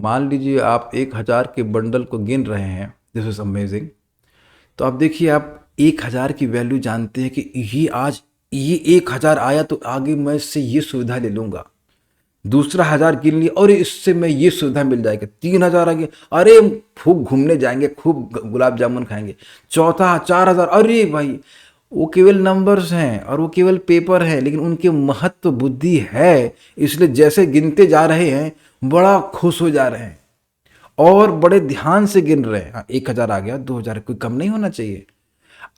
मान लीजिए आप 1000 के बंडल को गिन रहे हैं, दिस इज अमेजिंग। तो आप देखिए, आप 1000 की वैल्यू जानते हैं कि ये आज ये 1000 आया तो आगे मैं इससे ये सुविधा ले लूंगा। दूसरा 1000 गिन लिया और इससे मैं ये सुविधा मिल जाएगी। 3000 आ गया, अरे हम खूब घूमने जाएंगे, खूब गुलाब जामुन खाएंगे। चौथा 4000, अरे भाई वो केवल नंबर्स हैं और वो केवल पेपर है, लेकिन उनके महत्व बुद्धि है। इसलिए जैसे गिनते जा रहे हैं बड़ा खुश हो जा रहे हैं और बड़े ध्यान से गिन रहे हैं। हाँ, 1000 आ गया, 2000, कोई कम नहीं होना चाहिए।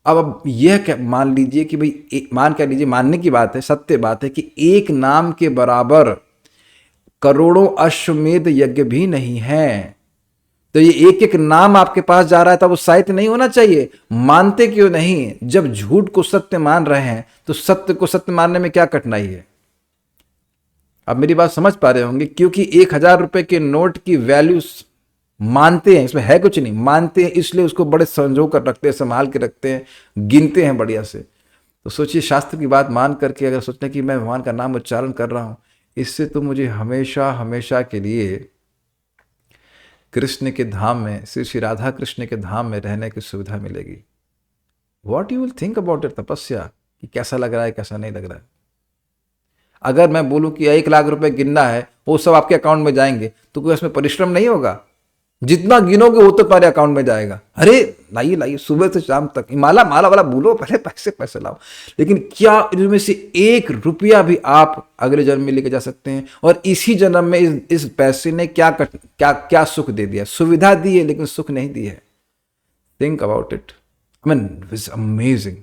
अब यह क्या मान लीजिए कि भाई मान क्या लीजिए, मानने की बात है, सत्य बात है कि एक नाम के बराबर करोड़ों अश्वमेध यज्ञ भी नहीं है। तो ये एक एक नाम आपके पास जा रहा है, तब वो साहित्य नहीं होना चाहिए। मानते क्यों नहीं? जब झूठ को सत्य मान रहे हैं तो सत्य को सत्य मानने में क्या कठिनाई है? अब मेरी बात समझ पा रहे होंगे, क्योंकि 1000 रुपए के नोट की वैल्यू मानते हैं, इसमें है कुछ नहीं, मानते हैं, इसलिए उसको बड़े संजो कर रखते हैं, संभाल के रखते हैं, गिनते हैं बढ़िया से। तो सोचिए, शास्त्र की बात मान करके अगर सोचते कि मैं भगवान का नाम उच्चारण कर रहा हूं, इससे तो मुझे हमेशा हमेशा के लिए कृष्ण के धाम में, श्री श्री राधा कृष्ण के धाम में रहने की सुविधा मिलेगी। What you will think about it तपस्या, कि कैसा लग रहा है कैसा नहीं लग रहा है। अगर मैं बोलूं कि 1,00,000 रुपए गिनना है, वो सब आपके अकाउंट में जाएंगे, तो कोई इसमें परिश्रम नहीं होगा। जितना गिनोगे वो तो तुम्हारे अकाउंट में जाएगा। अरे लाइए लाइए, सुबह से शाम तक माला माला वाला बोलो, पहले पैसे पैसे लाओ। लेकिन क्या इनमें से 1 रुपया भी आप अगले जन्म में लेके जा सकते हैं? और इसी जन्म में इस पैसे ने क्या क्या क्या सुख दे दिया? सुविधा दी है लेकिन सुख नहीं दी है। Think about it, I mean it's amazing.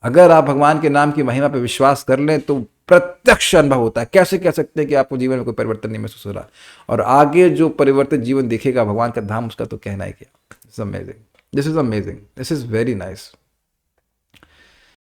अगर आप भगवान के नाम की महिमा पर विश्वास कर लें तो प्रत्यक्ष अनुभव होता है। कैसे कह सकते हैं कि आपको जीवन में कोई परिवर्तन नहीं महसूस हो रहा, और आगे जो परिवर्तित जीवन दिखेगा भगवान का धाम, उसका तो कहना ही क्या। This is amazing, this is amazing, this is very nice.